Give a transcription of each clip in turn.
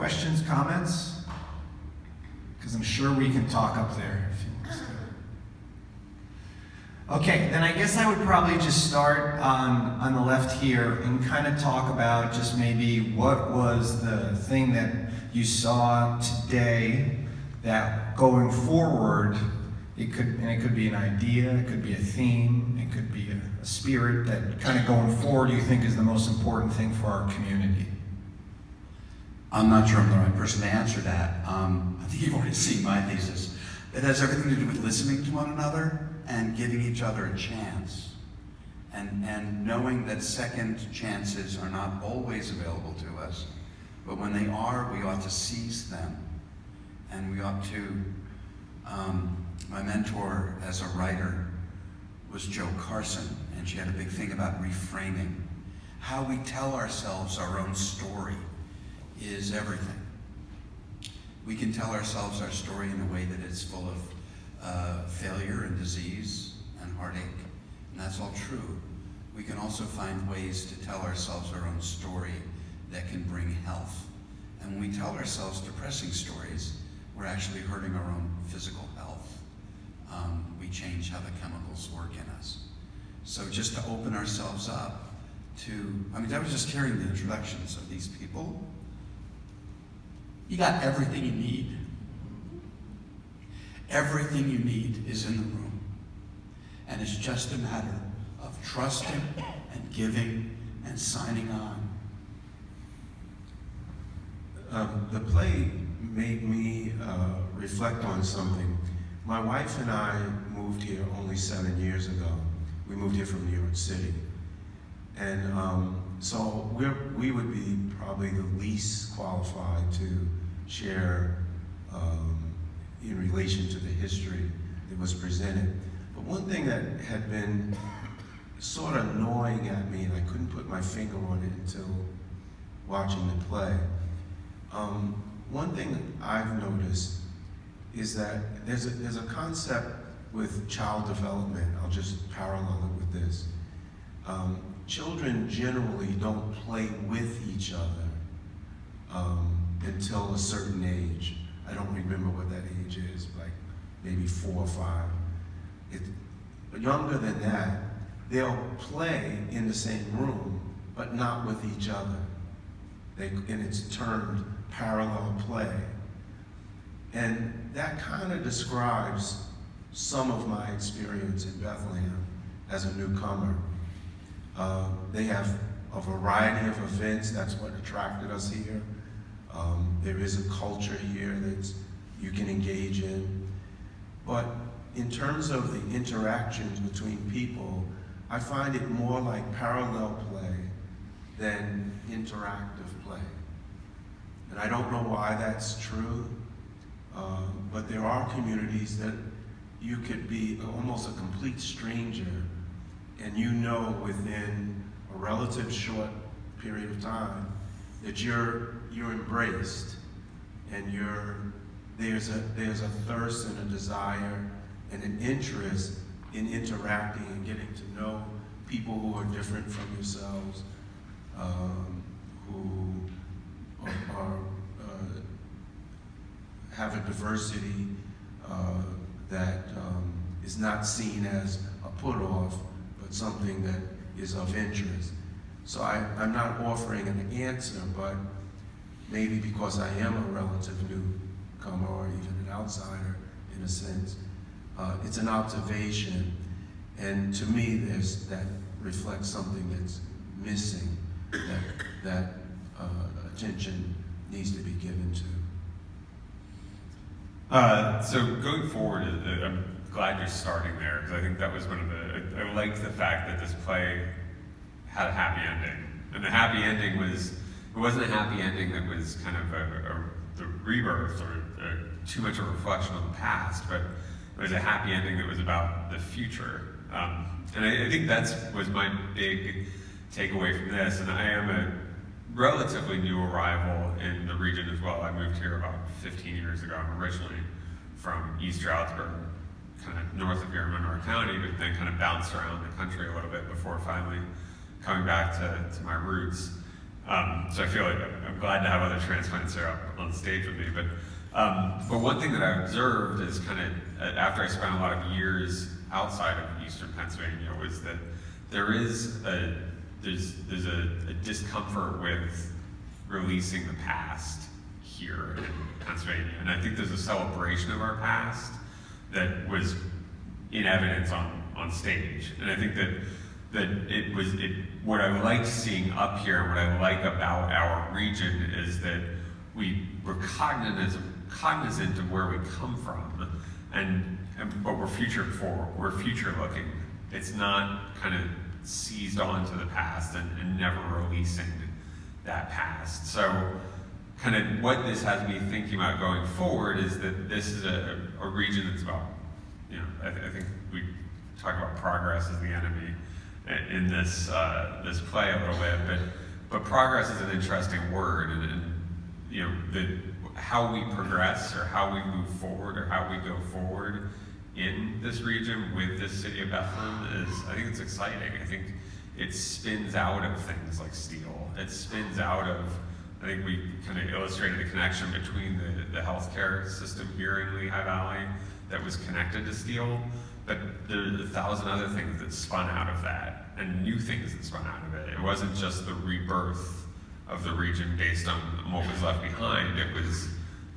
Questions, comments? Because I'm sure we can talk up there if you want to. Okay, then I guess I would probably just start on the left here and kind of talk about just maybe what was the thing that you saw today that going forward, it could be an idea, it could be a theme, it could be a spirit that kind of going forward you think is the most important thing for our community. I'm not sure I'm the right person to answer that. I think you've already seen my thesis. It has everything to do with listening to one another and giving each other a chance. And knowing that second chances are not always available to us, but when they are, we ought to seize them. And we ought to, my mentor as a writer was Jo Carson, and she had a big thing about reframing. How we tell ourselves our own story is everything. We can tell ourselves our story in a way that is full of failure and disease and heartache, and that's all true. We can also find ways to tell ourselves our own story that can bring health. And when we tell ourselves depressing stories, we're actually hurting our own physical health. We change how the chemicals work in us. So just to open ourselves up to, I was just hearing the introductions of these people. You got everything you need. Everything you need is in the room. And it's just a matter of trusting and giving and signing on. The play made me reflect on something. My wife and I moved here only 7 years ago. We moved here from New York City. And so we would be probably the least qualified to share in relation to the history that was presented. But one thing that had been sort of gnawing at me, and I couldn't put my finger on it until watching the play. One thing that I've noticed is that there's a concept with child development. I'll just parallel it with this. Children generally don't play with each other until a certain age. I don't remember what that age is, like maybe 4 or 5. But younger than that, they'll play in the same room, but not with each other. And it's termed parallel play. And that kind of describes some of my experience in Bethlehem as a newcomer. They have a variety of events. That's what attracted us here. There is a culture here that you can engage in. But in terms of the interactions between people, I find it more like parallel play than interactive play. And I don't know why that's true, but there are communities that you could be almost a complete stranger, and you know within a relative short period of time that you're embraced, and there's a thirst and a desire and an interest in interacting and getting to know people who are different from yourselves, who have a diversity that is not seen as a put-off, but something that is of interest. So I'm not offering an answer, but maybe because I am a relative newcomer or even an outsider in a sense, it's an observation, and to me that reflects something that's missing, that attention needs to be given to. So going forward, I'm glad you're starting there, because I think that was one of the, I liked the fact that this play had a happy ending. And the happy ending was, it wasn't a happy ending that was kind of the rebirth or too much of a reflection on the past, but it was a happy ending that was about the future. And I think was my big takeaway from this. And I am a relatively new arrival in the region as well. I moved here about 15 years ago. I'm originally from East Stroudsburg, kind of north of here in Monroe County, but then kind of bounced around the country a little bit before finally coming back to my roots. So I feel like I'm glad to have other transplants there up on stage with me. But one thing that I observed is kind of after I spent a lot of years outside of Eastern Pennsylvania was that there's a discomfort with releasing the past here in Pennsylvania, and I think there's a celebration of our past that was in evidence on stage, and I think that what I liked seeing up here, and what I like about our region is that we're cognizant of where we come from, but we're future looking. It's not kind of seized onto the past and never releasing that past. So kind of what this has me thinking about going forward is that this is a region that's about, I think we talk about progress as the enemy in this play a little bit, but progress is an interesting word, and how we progress or how we move forward or how we go forward in this region with this city of Bethlehem I think it's exciting. I think it spins out of things like steel. It spins out of, I think we kind of illustrated the connection between the healthcare system here in Lehigh Valley that was connected to steel, but there's 1,000 other things that spun out of that, and new things that spun out of it. It wasn't just the rebirth of the region based on what was left behind. It was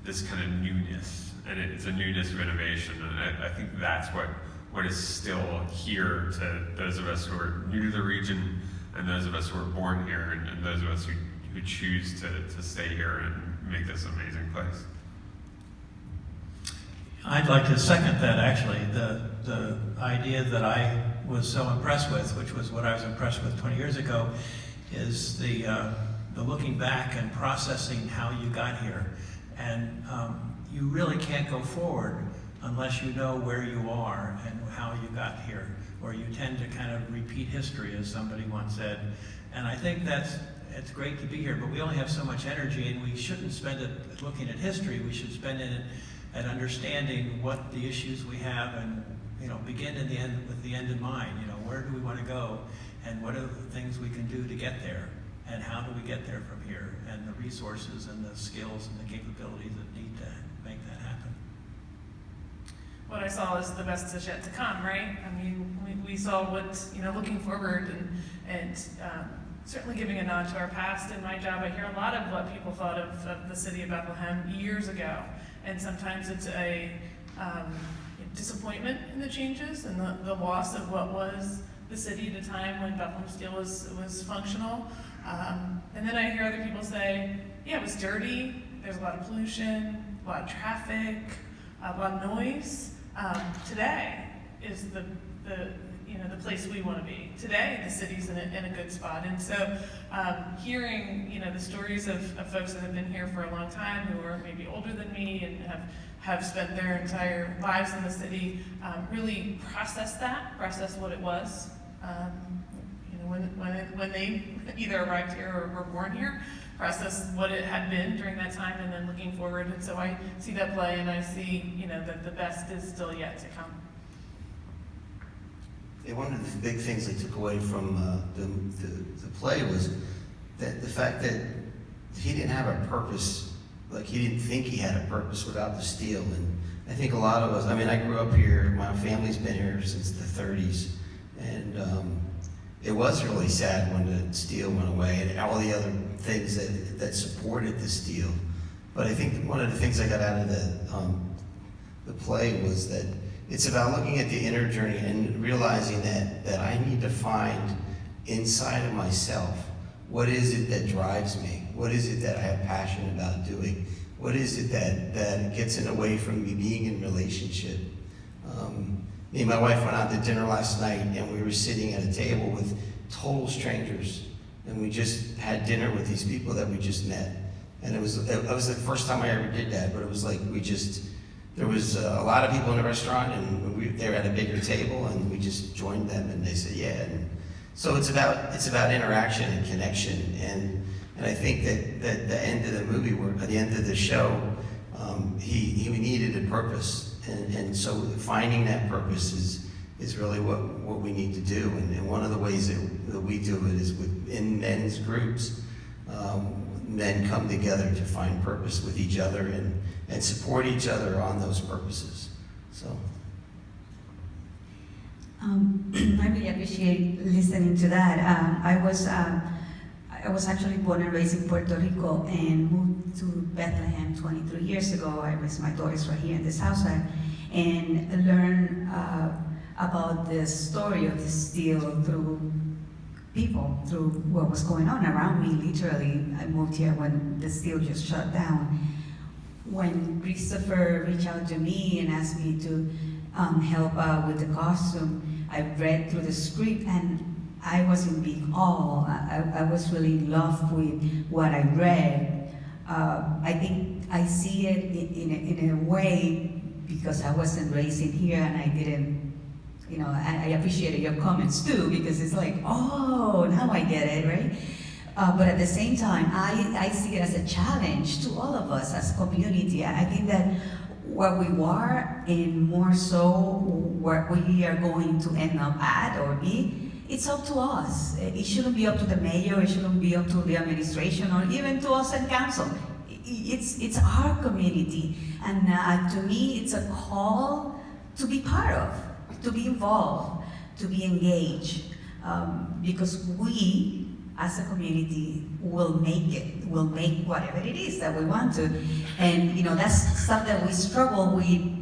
this kind of newness, and it's a newness of innovation, and I think that's what is still here to those of us who are new to the region, and those of us who are born here, and those of us who choose to stay here and make this an amazing place. I'd like to second that, actually. The idea that I was so impressed with, which was what I was impressed with 20 years ago, is the looking back and processing how you got here. And you really can't go forward unless you know where you are and how you got here, or you tend to kind of repeat history, as somebody once said. And I think it's great to be here, but we only have so much energy, and we shouldn't spend it looking at history. We should spend it at understanding what the issues we have, and begin in the end with the end in mind. Where do we want to go, and what are the things we can do to get there, and how do we get there from here, and the resources and the skills and the capabilities that need to make that happen. What I saw is the best is yet to come, right? I mean, we saw what's, looking forward and certainly giving a nod to our past. In my job, I hear a lot of what people thought of the city of Bethlehem years ago. And sometimes it's a disappointment in the changes and the loss of what was the city at a time when Bethlehem Steel was functional. And then I hear other people say, yeah, it was dirty, there's a lot of pollution, a lot of traffic, a lot of noise. Today is the place we want to be. Today, the city's in a good spot. And so hearing, the stories of folks that have been here for a long time, who are maybe older than me and have spent their entire lives in the city, really process what it was. When they either arrived here or were born here, process what it had been during that time, and then looking forward. And so I see that play, and I see, that the best is still yet to come. Yeah, one of the big things I took away from the play was that the fact that he didn't have a purpose, like he didn't think he had a purpose without the steel. And I think a lot of us, I grew up here, my family's been here since the 30s, and it was really sad when the steel went away and all the other things that supported the steel. But I think one of the things I got out of the play was that it's about looking at the inner journey and realizing that I need to find inside of myself, what is it that drives me? What is it that I have passion about doing? What is it that gets in the way from me being in relationship? Me and my wife went out to dinner last night, and we were sitting at a table with total strangers, and we just had dinner with these people that we just met. And it was the first time I ever did that, but it was like there was a lot of people in the restaurant, and they were at a bigger table, and we just joined them, and they said, yeah. And so it's about interaction and connection, and I think that the end of the movie, at the end of the show, he needed a purpose, and so finding that purpose is really what we need to do. And one of the ways that we do it is within men's groups. men come together to find purpose with each other and support each other on those purposes. So. I really appreciate listening to that. I was actually born and raised in Puerto Rico and moved to Bethlehem 23 years ago. I raised my daughters right here in this house and learned about the story of the steel through people, through what was going on around me, literally. I moved here when the steel just shut down. When Christopher reached out to me and asked me to help out with the costume, I read through the script and I was in big awe. I was really in love with what I read. I think I see it in a way because I wasn't raised in here and I didn't, you know, I appreciated your comments too because it's like, oh, now I get it, right? But at the same time, I see it as a challenge to all of us as a community. I think that where we were and more so where we are going to end up at or be, it's up to us. It shouldn't be up to the mayor, it shouldn't be up to the administration or even to us and council. It's our community, and to me it's a call to be part of, to be involved, to be engaged, because we as a community will make it, will make whatever it is that we want to. And you know, that's stuff that we struggle with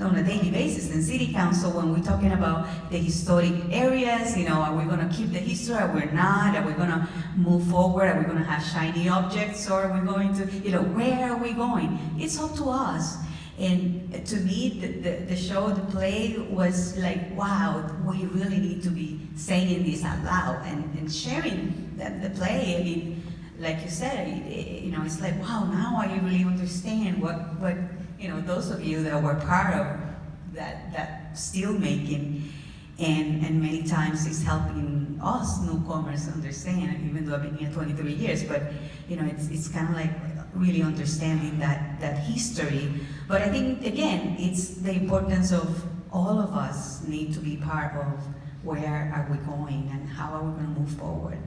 on a daily basis in city council when we're talking about the historic areas. You know, are we gonna keep the history, are we not? Are we gonna move forward? Are we gonna have shiny objects, or are we going to, you know, where are we going? It's up to us. And to me, the show, the play was like, wow, we really need to be saying this out loud and sharing the play. I mean, like you said, you know, it's like, wow, now I really understand what you know, those of you that were part of that steel making, and many times it's helping us newcomers understand, even though I've been here 23 years, but you know, it's kind of like really understanding that history. But I think, again, it's the importance of all of us need to be part of where are we going and how are we going to move forward.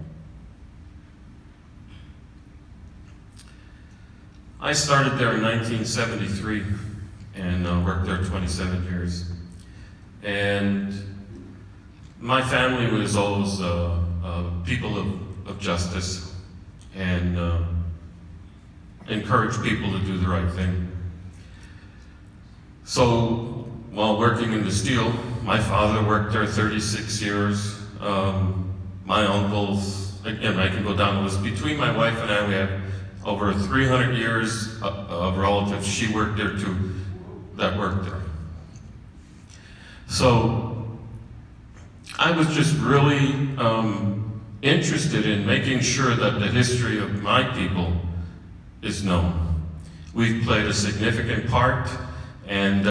I started there in 1973 and worked there 27 years. And my family was always people of justice and encouraged people to do the right thing. So while working in the steel, my father worked there 36 years. My uncles, again, I can go down the list. Between my wife and I, we have over 300 years of relatives. She worked there too, that worked there. So I was just really interested in making sure that the history of my people is known. We've played a significant part, and